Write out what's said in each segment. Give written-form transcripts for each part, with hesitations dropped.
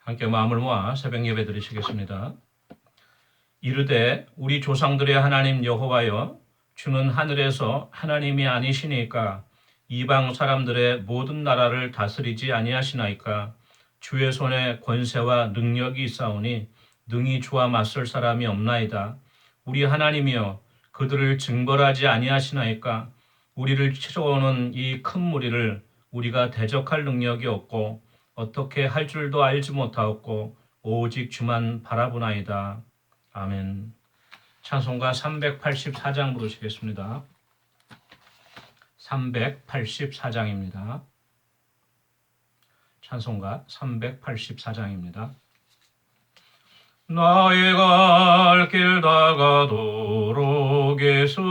함께 마음을 모아 새벽 예배 드리시겠습니다. 이르되 우리 조상들의 하나님 여호와여, 주는 하늘에서 하나님이 아니시니까 이방 사람들의 모든 나라를 다스리지 아니하시나이까. 주의 손에 권세와 능력이 있사오니 능히 주와 맞설 사람이 없나이다. 우리 하나님이여, 그들을 징벌하지 아니하시나이까. 우리를 치러오는 이 큰 무리를 우리가 대적할 능력이 없고 어떻게 할 줄도 알지 못하옵고 오직 주만 바라보나이다. 아멘. 찬송가 384장 부르시겠습니다. 384장입니다. 찬송가 384장입니다. 나의 갈 길 다가도록 예수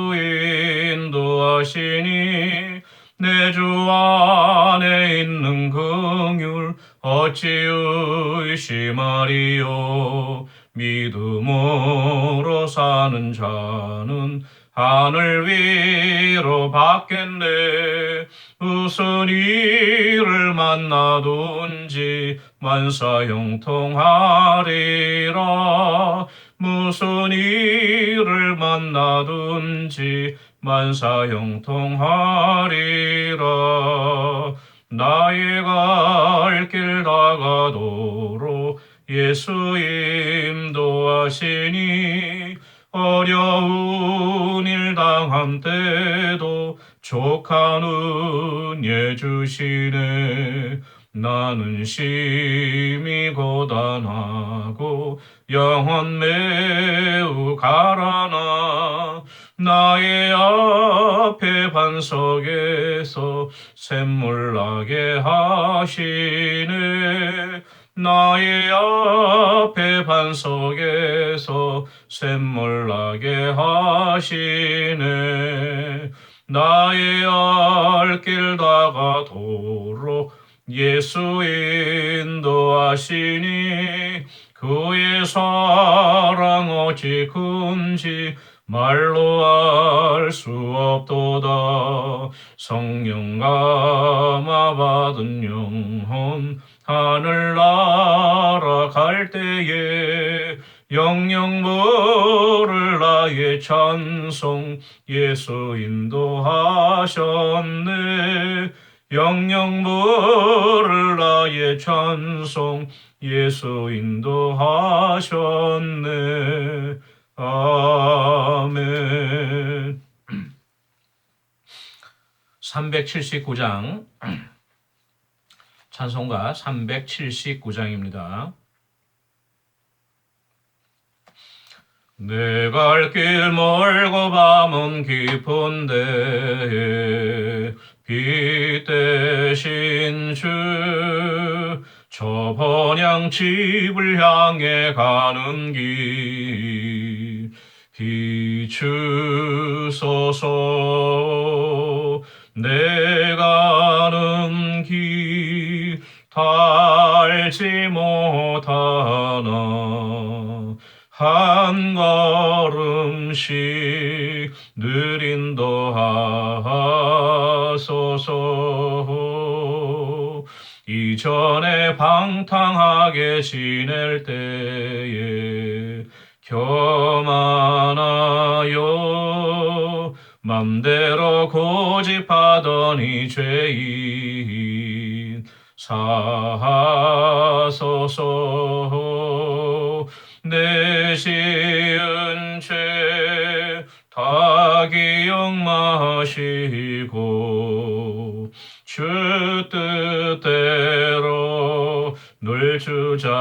인도하시니 내 주 안에 있는 긍휼 어찌 의심하리요. 믿음으로 사는 자는 하늘 위로 받겠네. 무슨 일을 만나든지 만사 형통하리라. 무슨 일을 만나든지 만사 형통하리라. 나의 갈 길 다가도록 예수 인도하시니 어려운 일 당한 때도 족한 은혜 주시네. 나는 심히 고단하고 영혼 매우 가라나. 나의 앞에 반석에서 샘물 나게 하시네. 나의 앞에 반석에서 샘물 나게 하시네. 나의 갈 길 다가도록 예수 인도하시니 그의 사랑 어찌 큰지 말로 알 수 없도다. 성령 감화 받은 영혼 하늘 날아갈 때에 영영 부를 나의 찬송 예수 인도하셨네. 영영 부를 나의 찬송 예수 인도하셨네. 아멘. 379장 찬송가 379장입니다. 내 갈 길 멀고 밤은 깊은데 빛 대신 주 저 번향 집을 향해 가는 길 비추소서. 내 가는 길 달지 못하나 한 걸음씩 늘 인도하소서. 이전에 방탕하게 지낼 때에 교만하여 맘대로 고집하더니 죄인 사하소서. 내 지은 죄 다 기억마시고 주 뜻대로 늘 주장하소서.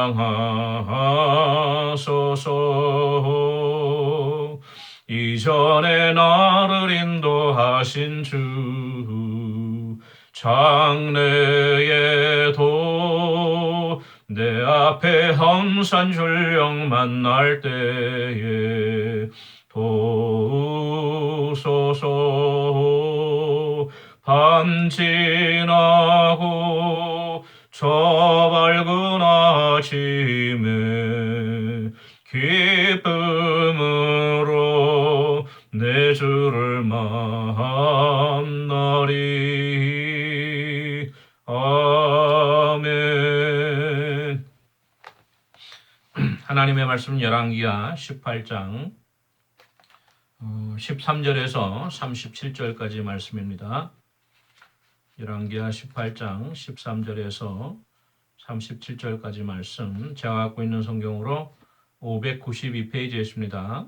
이전에 나를 인도하신 주 장래에도 내 앞에 험산 줄령 만날 때에 도우소서. 밤 지나고 저 밝은 아침에 기쁨으로 내 주를 만나리. 아멘. 하나님의 말씀 열왕기하 18장 13절에서 37절까지 말씀입니다. 열왕기하 18장 13절에서 37절까지 말씀, 제가 갖고 있는 성경으로 592페이지에 있습니다.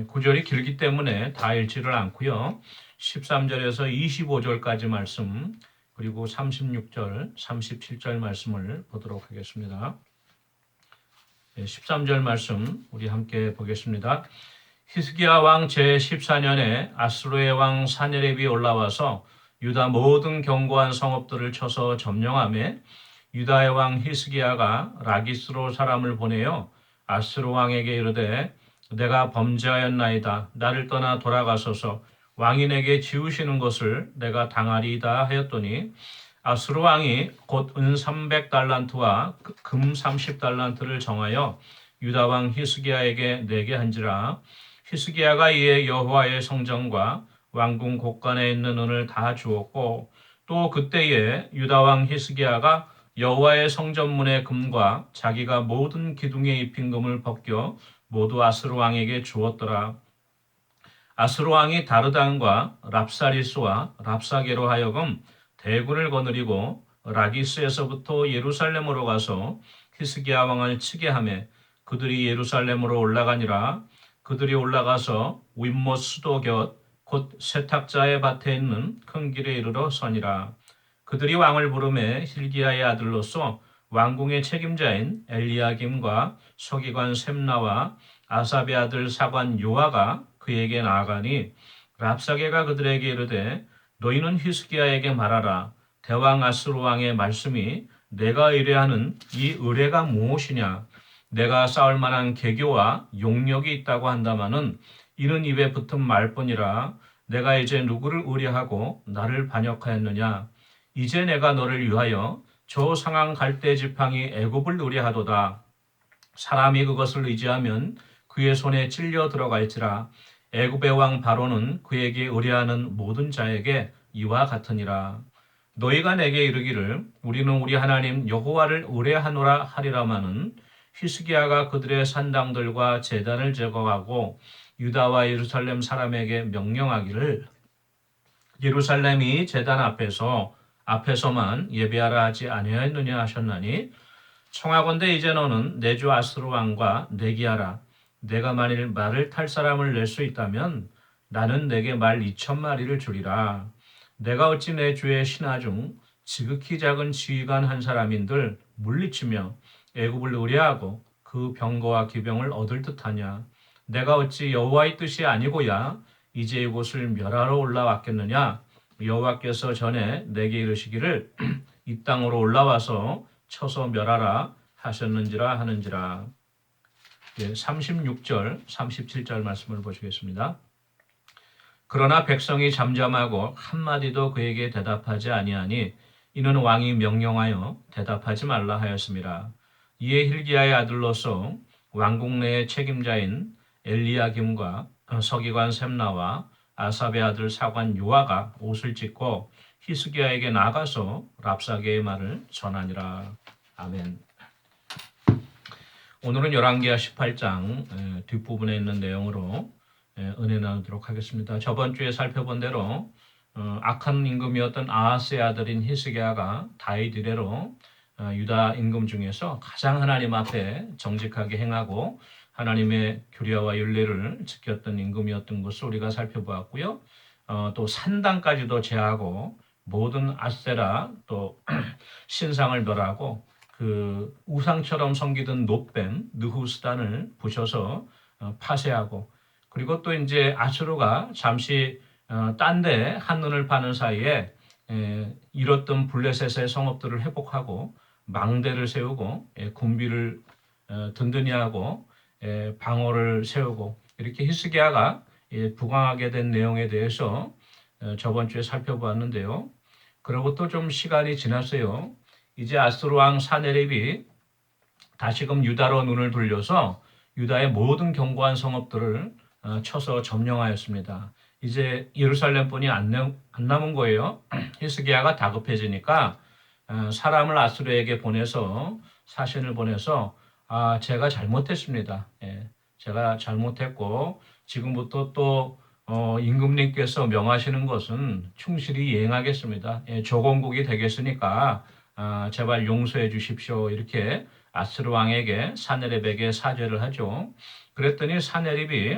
구절이 길기 때문에 다 읽지를 않고요. 13절에서 25절까지 말씀, 그리고 36절, 37절 말씀을 보도록 하겠습니다. 13절 말씀 우리 함께 보겠습니다. 히스기야 왕 제14년에 아수르의 왕 사네립이 올라와서 유다 모든 견고한 성읍들을 쳐서 점령하며 유다의 왕 히스기야가 라기스로 사람을 보내어 아수르 왕에게 이르되 내가 범죄하였나이다. 나를 떠나 돌아가소서. 왕인에게 지우시는 것을 내가 당하리이다 하였더니 아수르 왕이 곧 은 300달란트와 금 30달란트를 정하여 유다 왕 히스기야에게 내게 한지라. 히스기야가 이에 여호와의 성전과 왕궁 곳간에 있는 은을 다 주었고 또 그때에 유다 왕 히스기야가 여호와의 성전문의 금과 자기가 모든 기둥에 입힌 금을 벗겨 모두 아수르 왕에게 주었더라. 아수르 왕이 다르단과 랍사리스와 랍사게로 하여금 대군을 거느리고 라기스에서부터 예루살렘으로 가서 히스기야 왕을 치게 하며 그들이 예루살렘으로 올라가니라. 그들이 올라가서 윗못 수도 곁 곧 세탁자의 밭에 있는 큰 길에 이르러 서니라. 그들이 왕을 부르매 hil기야의 아들로서 왕궁의 책임자인 엘리야김과 서기관 셈나와 아삽의 아들 사관 요아가 그에게 나아가니 랍사게가 그들에게 이르되 너희는 히스기야에게 말하라. 대왕 아수르 왕의 말씀이 내가 의뢰하는 이 의뢰가 무엇이냐. 내가 쌓을 만한 계교와 용력이 있다고 한다마는 이는 입에 붙은 말뿐이라. 내가 이제 누구를 의뢰하고 나를 반역하였느냐. 이제 내가 너를 위하여 저 상한 갈대 지팡이 애굽을 의뢰하도다. 사람이 그것을 의지하면 그의 손에 찔려 들어갈지라. 애굽의 왕 바로는 그에게 의뢰하는 모든 자에게 이와 같으니라. 너희가 내게 이르기를 우리는 우리 하나님 여호와를 의뢰하노라 하리라마는 히스기야가 그들의 산당들과 제단을 제거하고 유다와 예루살렘 사람에게 명령하기를 예루살렘이 제단 앞에서만 예배하라 하지 아니하였느냐 하셨나니 청하건대 이제 너는 내 주 아수르 왕과 내기하라. 내가 만일 말을 탈 사람을 낼 수 있다면 나는 내게 말 2,000마리를 주리라. 내가 어찌 내 주의 신하 중 지극히 작은 지휘관 한 사람인들 물리치며 애굽을 의뢰하고 그 병거와 기병을 얻을 듯하냐. 내가 어찌 여호와의 뜻이 아니고야 이제 이곳을 멸하러 올라왔겠느냐. 여호와께서 전에 내게 이르시기를 이 땅으로 올라와서 쳐서 멸하라 하셨는지라 하는지라. 36절, 37절 말씀을 보시겠습니다. 그러나 백성이 잠잠하고 한마디도 그에게 대답하지 아니하니 이는 왕이 명령하여 대답하지 말라 하였습니다. 이에 hil기야의 아들로서 왕궁 내의 책임자인 엘리야김과 서기관 셈나와 아삽의 아들 사관 요아가 옷을 찢고 히스기야에게 나가서 랍사게의 말을 전하니라. 아멘. 오늘은 열왕기하 18장 뒷부분에 있는 내용으로 은혜 나누도록 하겠습니다. 저번 주에 살펴본 대로 악한 임금이었던 아하스의 아들인 히스기야가 다윗 이래로 유다 임금 중에서 가장 하나님 앞에 정직하게 행하고 하나님의 규례와 율례를 지켰던 임금이었던 것을 우리가 살펴보았고요. 또 산당까지도 제하고 모든 아세라 또 신상을 멸하고 그 우상처럼 섬기던 놋뱀 느후스단을 부셔서 파쇄하고 그리고 또 이제 아수르가 잠시 딴 데 한눈을 파는 사이에 잃었던 블레셋의 성읍들을 회복하고 망대를 세우고 군비를 든든히 하고 방어를 세우고 이렇게 히스기야가 부강하게 된 내용에 대해서 저번 주에 살펴보았는데요. 그리고 또 좀 시간이 지났어요. 이제 아수르 왕 사네립이 다시금 유다로 눈을 돌려서 유다의 모든 견고한 성읍들을 쳐서 점령하였습니다. 이제 예루살렘뿐이 안 남은 거예요. 히스기야가 다급해지니까 사람을 아수르에게 보내서 사신을 보내서 제가 잘못했습니다. 예, 제가 잘못했고 지금부터 또 임금님께서 명하시는 것은 충실히 이행하겠습니다. 예, 조공국이 되겠으니까 제발 용서해 주십시오. 이렇게 아스르 왕에게 사네립에게 사죄를 하죠. 그랬더니 사네립이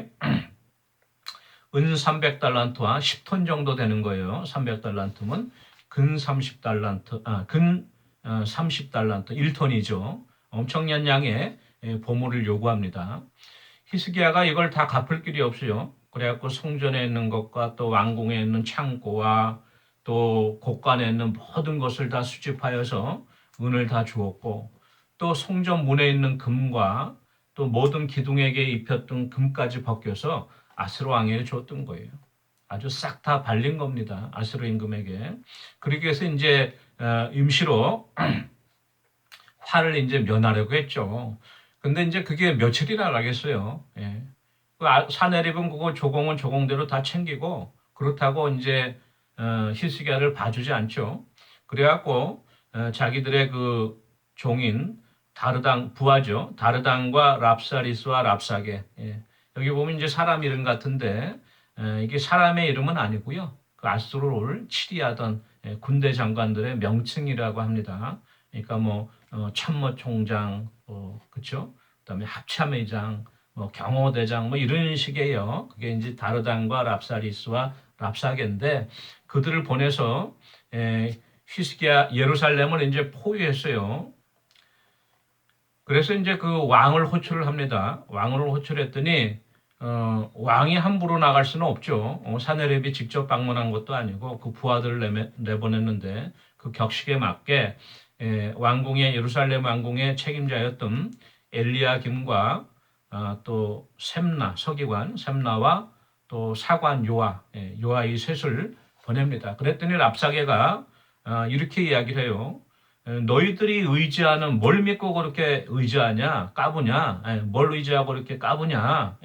은 300달란트와 10톤 정도 되는 거예요. 300달란트면 근 30달란트, 근 30달란트, 1톤이죠. 엄청난 양의 보물을 요구합니다. 히스기야가 이걸 다 갚을 길이 없어요. 그래갖고 성전에 있는 것과 또 왕궁에 있는 창고와 또 곳간에 있는 모든 것을 다 수집하여서 은을 다 주었고 또 성전 문에 있는 금과 또 모든 기둥에게 입혔던 금까지 벗겨서 아스로 왕에게 줬던 거예요. 아주 싹 다 발린 겁니다. 아스로 임금에게. 그렇게 해서 이제 임시로 화를 이제 면하려고 했죠. 근데 이제 그게 며칠이나 가겠어요. 예. 사내립은 그거 조공은 조공대로 다 챙기고 그렇다고 이제 히스기야를 봐주지 않죠. 그래갖고 자기들의 그 종인 다르당 부하죠. 다르당과 랍사리스와 랍사게. 예. 여기 보면 이제 사람 이름 같은데 이게 사람의 이름은 아니고요. 그 아수르를 치리하던 군대 장관들의 명칭이라고 합니다. 그러니까 뭐 참모총장, 그렇죠? 그다음에 합참의장, 뭐 경호대장, 뭐 이런 식이에요. 그게 이제 다르단과 랍사리스와 랍사게인데 그들을 보내서 히스기야 예루살렘을 이제 포위했어요. 그래서 이제 그 왕을 호출을 합니다. 왕을 호출했더니 왕이 함부로 나갈 수는 없죠. 사네립이 직접 방문한 것도 아니고 그 부하들을 내보냈는데 그 격식에 맞게 왕궁의 예루살렘 왕궁의 책임자였던 엘리야김과 또 셈나 서기관 셈나와 또 사관 요아 요아 이 셋을 보냅니다. 그랬더니 랍사게가 이렇게 이야기를 해요. 너희들이 의지하는 뭘 믿고 그렇게 의지하냐 까부냐 뭘 의지하고 그렇게 까부냐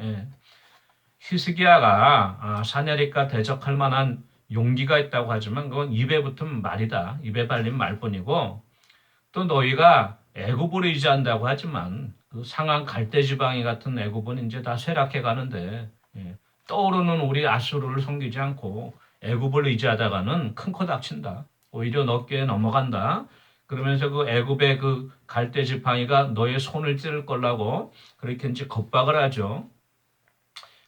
히스기야가 사내립과 대적할 만한 용기가 있다고 하지만 그건 입에 붙은 말이다. 입에 발린 말뿐이고 또 너희가 애굽을 의지한다고 하지만 그 상한 갈대지방이 같은 애굽은 이제 다 쇠락해 가는데 떠오르는 우리 아수르를 섬기지 않고 애굽을 의지하다가는 큰 코 닥친다. 오히려 너께 넘어간다. 그러면서 그 애굽의 그 갈대지팡이가 너의 손을 찌를 거라고 그렇게 이제 겁박을 하죠.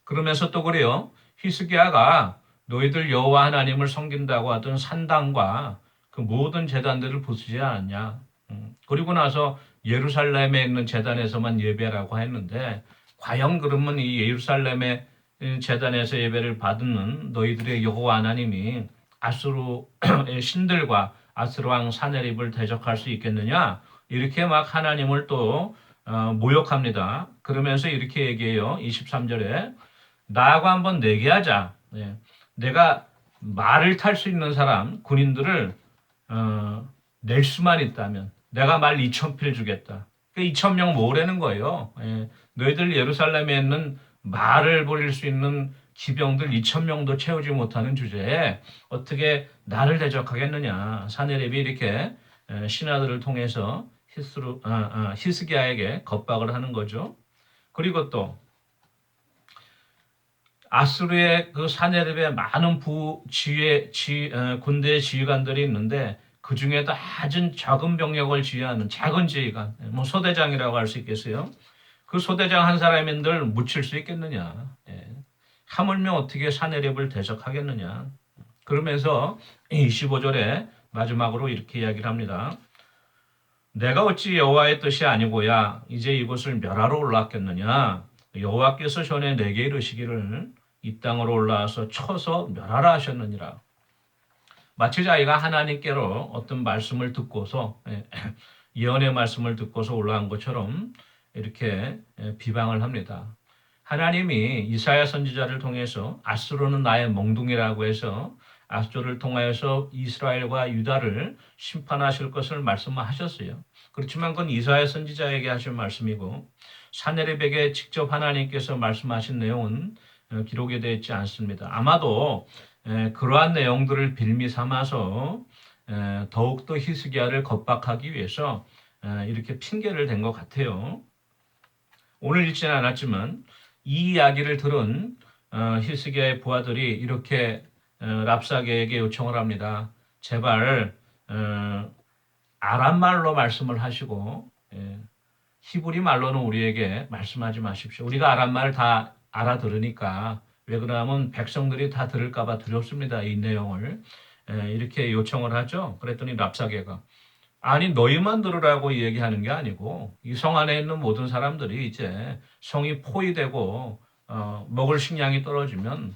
그러면서 또 그래요. 히스기야가 너희들 여호와 하나님을 섬긴다고 하던 산당과 그 모든 제단들을 부수지 않았냐. 그리고 나서 예루살렘에 있는 제단에서만 예배라고 했는데 과연 그러면 이 예루살렘의 제단에서 예배를 받는 너희들의 여호와 하나님이 아수르의 신들과 아스르 왕 사네립을 대적할 수 있겠느냐? 이렇게 막 하나님을 또 모욕합니다. 그러면서 이렇게 얘기해요. 23절에 나하고 한번 내기하자. 내가 말을 탈 수 있는 사람 군인들을 낼 수만 있다면 내가 말 2,000필 주겠다. 그 2,000명 모으라는 거예요. 너희들 예루살렘에 있는 말을 버릴 수 있는 기병들 2,000명도 채우지 못하는 주제에 어떻게 나를 대적하겠느냐. 사네립이 이렇게 신하들을 통해서 히스기야에게 겁박을 하는 거죠. 그리고 또 아수르의 그 사네립에 많은 군대 지휘관들이 있는데 그 중에도 아주 작은 병력을 지휘하는 작은 지휘관, 뭐 소대장이라고 할 수 있겠어요. 그 소대장 한 사람인들 묻힐 수 있겠느냐. 하물며 어떻게 사네립을 대적하겠느냐. 그러면서 25절에 마지막으로 이렇게 이야기를 합니다. 내가 어찌 여호와의 뜻이 아니고야 이제 이곳을 멸하러 올라왔겠느냐. 여호와께서 전에 내게 이르시기를 이 땅으로 올라와서 쳐서 멸하라 하셨느니라. 마치 자기가 하나님께로 어떤 말씀을 듣고서 예언의 말씀을 듣고서 올라간 것처럼 이렇게 비방을 합니다. 하나님이 이사야 선지자를 통해서 아수르는 나의 몽둥이라고 해서 아수르를 통하여서 이스라엘과 유다를 심판하실 것을 말씀하셨어요. 그렇지만 그건 이사야 선지자에게 하신 말씀이고 사네립에게 직접 하나님께서 말씀하신 내용은 기록이 되어 있지 않습니다. 아마도 그러한 내용들을 빌미 삼아서 더욱더 히스기야를 겁박하기 위해서 이렇게 핑계를 댄 것 같아요. 오늘 읽지는 않았지만 이 이야기를 들은 히스기야의 부하들이 이렇게 랍사게에게 요청을 합니다. 제발 아람 말로 말씀을 하시고 히브리 말로는 우리에게 말씀하지 마십시오. 우리가 아람 말을 다 알아들으니까 왜 그러냐면 백성들이 다 들을까 봐 두렵습니다. 이 내용을 이렇게 요청을 하죠. 그랬더니 랍사게가 아니 너희만 들으라고 얘기하는 게 아니고 이 성 안에 있는 모든 사람들이 이제 성이 포위되고 먹을 식량이 떨어지면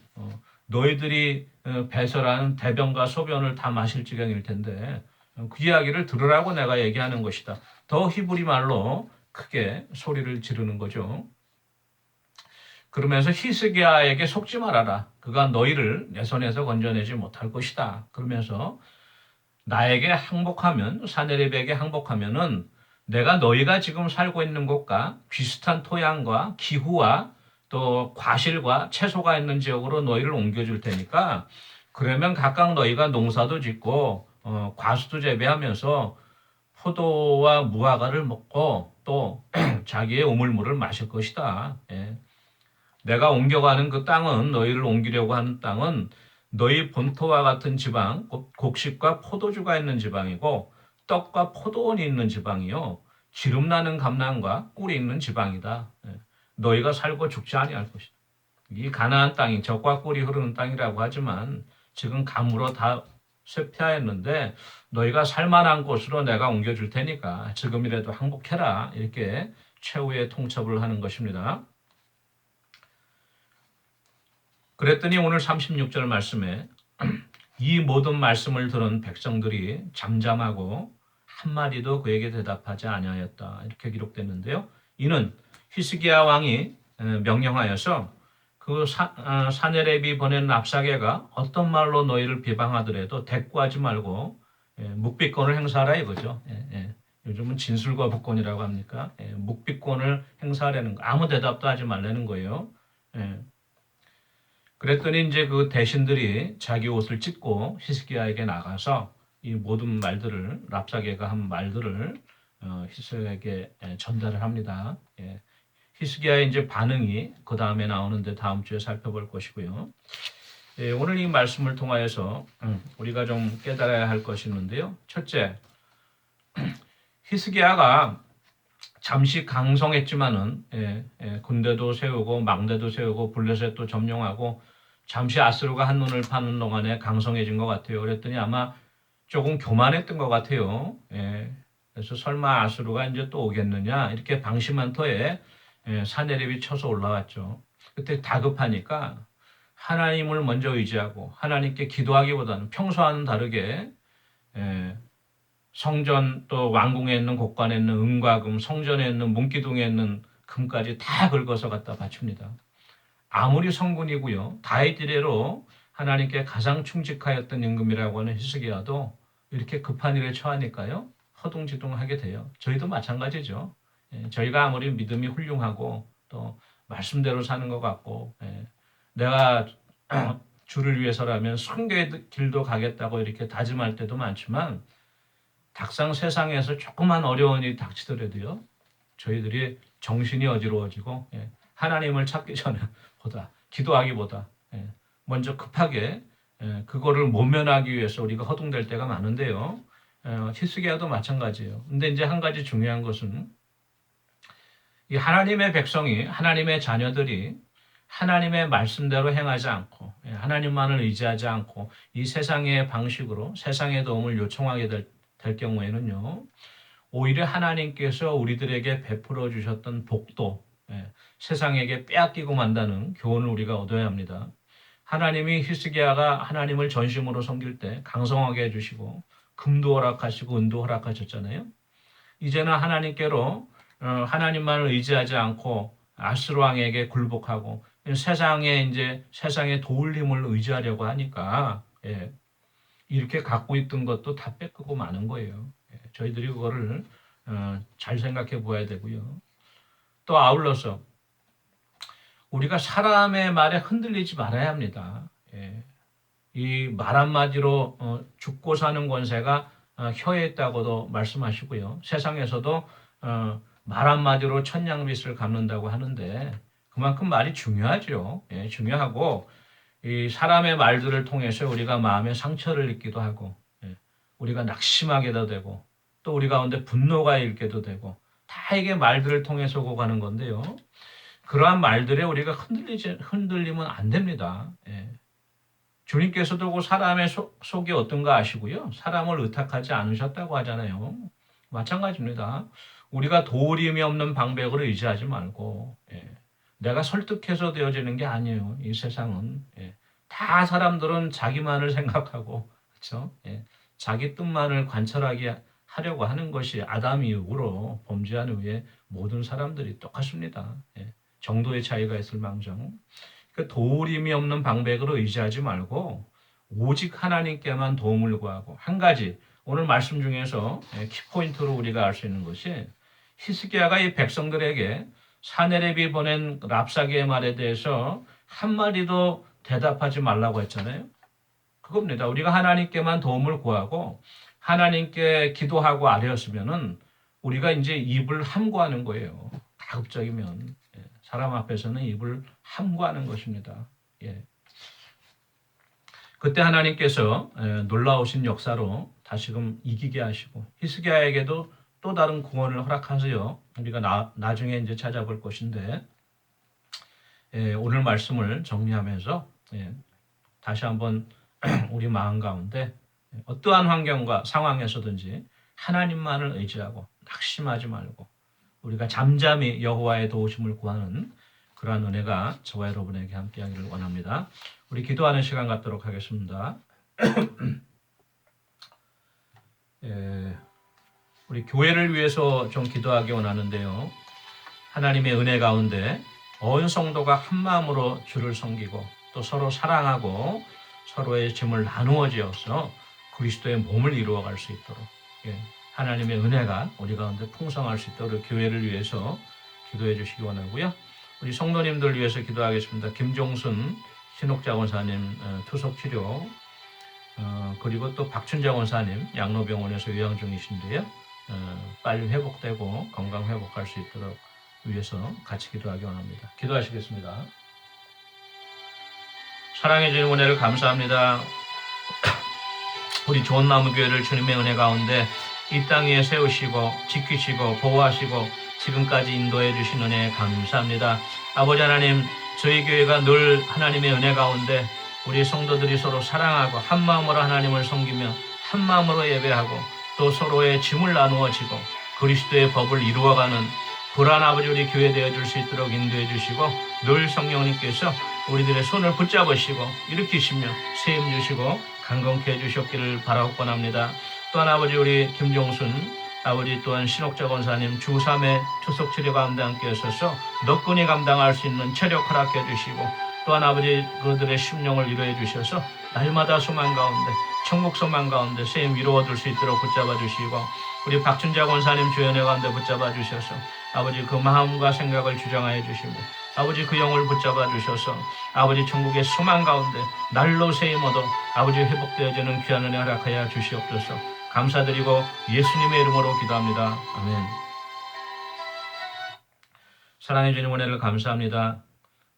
너희들이 배설한 대변과 소변을 다 마실 지경일 텐데 그 이야기를 들으라고 내가 얘기하는 것이다. 더 히브리 말로 크게 소리를 지르는 거죠. 그러면서 히스기야에게 속지 말아라. 그가 너희를 내 손에서 건져내지 못할 것이다. 그러면서 나에게 항복하면 사네립에게 항복하면은 내가 너희가 지금 살고 있는 곳과 비슷한 토양과 기후와 또 과실과 채소가 있는 지역으로 너희를 옮겨줄 테니까 그러면 각각 너희가 농사도 짓고 과수도 재배하면서 포도와 무화과를 먹고 또 자기의 우물물을 마실 것이다. 예. 내가 옮겨가는 그 땅은 너희를 옮기려고 하는 땅은 너희 본토와 같은 지방, 곡식과 포도주가 있는 지방이고 떡과 포도원이 있는 지방이요. 기름나는 감람과 꿀이 있는 지방이다. 예. 너희가 살고 죽지 아니할 것이다. 이 가나안 땅이 젖과 꿀이 흐르는 땅이라고 하지만 지금 감으로 다 쇠퇴하였는데 너희가 살만한 곳으로 내가 옮겨줄 테니까 지금이라도 항복해라. 이렇게 최후의 통첩을 하는 것입니다. 그랬더니 오늘 36절 말씀에 이 모든 말씀을 들은 백성들이 잠잠하고 한마디도 그에게 대답하지 아니하였다. 이렇게 기록됐는데요. 이는 히스기야 왕이 명령하여서 그 사네립이 보낸 랍사게가 어떤 말로 너희를 비방하더라도 대꾸하지 말고 묵비권을 행사하라 이거죠. 요즘은 진술거부권이라고 합니까? 묵비권을 행사하라는 거. 아무 대답도 하지 말라는 거예요. 그랬더니 이제 그 대신들이 자기 옷을 찢고 히스기야에게 나가서 이 모든 말들을 랍사게가 한 말들을 히스기야에게 전달을 합니다. 히스기야의 이제 반응이 그 다음에 나오는데 다음 주에 살펴볼 것이고요. 오늘 이 말씀을 통하여서 우리가 좀 깨달아야 할 것이 있는데요. 첫째, 히스기야가 잠시 강성했지만은 군대도 세우고 망대도 세우고 블레셋도 점령하고 잠시 아수르가 한눈을 파는 동안에 강성해진 것 같아요. 그랬더니 아마 조금 교만했던 것 같아요. 그래서 설마 아수르가 이제 또 오겠느냐 이렇게 방심한 터에 사네립이 쳐서 올라왔죠. 그때 다급하니까 하나님을 먼저 의지하고 하나님께 기도하기보다는 평소와는 다르게 성전 또 왕궁에 있는 곡관에 있는 은과 금, 성전에 있는 문기둥에 있는 금까지 다 긁어서 갖다 바칩니다. 아무리 성군이고요. 다윗 이래로 하나님께 가장 충직하였던 임금이라고 하는 히스기야도 이렇게 급한 일에 처하니까요. 허둥지둥하게 돼요. 저희도 마찬가지죠. 저희가 아무리 믿음이 훌륭하고 또 말씀대로 사는 것 같고 내가 주를 위해서라면 순교의 길도 가겠다고 이렇게 다짐할 때도 많지만 닭상 세상에서 조그만 어려운 일이 닥치더라도요. 저희들이 정신이 어지러워지고 하나님을 찾기 전에 기도하기보다 먼저 급하게 그거를 모면하기 위해서 우리가 허둥댈 때가 많은데요. 히스기야도 마찬가지예요. 근데 이제 한 가지 중요한 것은 이 하나님의 백성이 하나님의 자녀들이 하나님의 말씀대로 행하지 않고 하나님만을 의지하지 않고 이 세상의 방식으로 세상의 도움을 요청하게 될 경우에는요. 오히려 하나님께서 우리들에게 베풀어 주셨던 복도 세상에게 빼앗기고 만다는 교훈을 우리가 얻어야 합니다. 하나님이 히스기야가 하나님을 전심으로 섬길 때 강성하게 해주시고 금도 허락하시고 은도 허락하셨잖아요. 이제는 하나님께로 하나님만을 의지하지 않고 아스루 왕에게 굴복하고 세상의 도울림을 의지하려고 하니까 이렇게 갖고 있던 것도 다 뺏기고 마는 거예요. 저희들이 그거를 잘 생각해 보아야 되고요. 또 아울러서 우리가 사람의 말에 흔들리지 말아야 합니다. 이 말 한마디로 죽고 사는 권세가 혀에 있다고도 말씀하시고요. 세상에서도 말 한마디로 천냥빚을 갚는다고 하는데 그만큼 말이 중요하죠. 예, 중요하고 이 사람의 말들을 통해서 우리가 마음의 상처를 입기도 하고 예, 우리가 낙심하게도 되고 또 우리 가운데 분노가 일게도 되고 다 이게 말들을 통해서 오고 가는 건데요. 그러한 말들에 우리가 흔들리면 안 됩니다. 예. 주님께서도 그 사람의 속이 어떤가 아시고요. 사람을 의탁하지 않으셨다고 하잖아요. 마찬가지입니다. 우리가 도리임이 없는 방백을 의지하지 말고 예. 내가 설득해서 되어지는 게 아니에요. 이 세상은 예. 다 사람들은 자기만을 생각하고 그렇죠? 예. 자기 뜻만을 관철하게 하려고 하는 것이 아담 이후로 범죄한 후에 모든 사람들이 똑같습니다. 예. 정도의 차이가 있을 망정. 그 도림이 없는 방백을 의지하지 말고 오직 하나님께만 도움을 구하고 한 가지 오늘 말씀 중에서 키포인트로 우리가 알 수 있는 것이 히스기야가 이 백성들에게 사네립이 보낸 랍사기의 말에 대해서 한마디도 대답하지 말라고 했잖아요. 그겁니다. 우리가 하나님께만 도움을 구하고 하나님께 기도하고 아뢰었으면은 우리가 이제 입을 함구하는 거예요. 가급적이면 사람 앞에서는 입을 함구하는 것입니다. 예. 그때 하나님께서 놀라우신 역사로 다시금 이기게 하시고 히스기야에게도 또 다른 구원을 허락하세요. 우리가 나중에 이제 찾아볼 것인데 오늘 말씀을 정리하면서 다시 한번 우리 마음 가운데 어떠한 환경과 상황에서든지 하나님만을 의지하고 낙심하지 말고 우리가 잠잠히 여호와의 도우심을 구하는 그러한 은혜가 저와 여러분에게 함께하기를 원합니다. 우리 기도하는 시간 갖도록 하겠습니다. 우리 교회를 위해서 좀 기도하기 원하는데요. 하나님의 은혜 가운데 온 성도가 한 마음으로 주를 섬기고 또 서로 사랑하고 서로의 짐을 나누어 지어서 그리스도의 몸을 이루어갈 수 있도록 하나님의 은혜가 우리 가운데 풍성할 수 있도록 교회를 위해서 기도해 주시기 원하고요. 우리 성도님들 위해서 기도하겠습니다. 김종순 신옥자 원사님 투석 치료 그리고 또 박춘자 원사님 양로병원에서 요양 중이신데요. 빨리 회복되고 건강 회복할 수 있도록 위해서 같이 기도하기 원합니다. 기도하시겠습니다. 사랑해 주님 은혜를 감사합니다. 우리 좋은 나무 교회를 주님의 은혜 가운데 이 땅 위에 세우시고 지키시고 보호하시고 지금까지 인도해 주신 은혜 감사합니다. 아버지 하나님, 저희 교회가 늘 하나님의 은혜 가운데 우리 성도들이 서로 사랑하고 한 마음으로 하나님을 섬기며 한 마음으로 예배하고 또 서로의 짐을 나누어지고 그리스도의 법을 이루어가는 불안 아버지 우리 교회 되어줄 수 있도록 인도해 주시고 늘 성령님께서 우리들의 손을 붙잡으시고 일으키시며 세임 주시고 강건케 해주셨기를 바라옵곤합니다. 또한 아버지 우리 김종순 아버지 또한 신옥자 권사님 주3회 투석 치료 가운데 함께 하셔서 너끈히 감당할 수 있는 체력 허락해 주시고 또한 아버지 그들의 심령을 위로해 주셔서 날마다 소망 가운데 천국 소망 가운데 세임 이루어둘 수 있도록 붙잡아 주시고 우리 박춘자 권사님 주연회 가운데 붙잡아 주셔서 아버지 그 마음과 생각을 주장하여 주시고 아버지 그 영을 붙잡아 주셔서 아버지 천국의 소망 가운데 날로 세임 얻어 아버지 회복되어지는 귀한 은혜 허락하여 주시옵소서. 감사드리고 예수님의 이름으로 기도합니다. 아멘. 사랑해 주님 은혜를 감사합니다.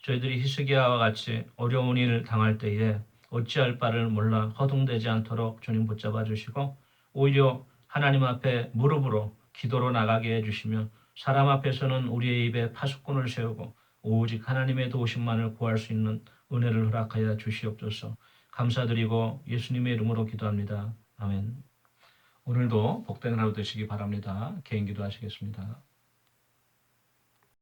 저희들이 히스기야와 같이 어려운 일을 당할 때에 어찌할 바를 몰라 허둥대지 않도록 주님 붙잡아 주시고 오히려 하나님 앞에 무릎으로 기도로 나가게 해주시며 사람 앞에서는 우리의 입에 파수꾼을 세우고 오직 하나님의 도우심만을 구할 수 있는 은혜를 허락하여 주시옵소서. 감사드리고 예수님의 이름으로 기도합니다. 아멘. 오늘도 복된 하루 되시기 바랍니다. 개인 기도하시겠습니다.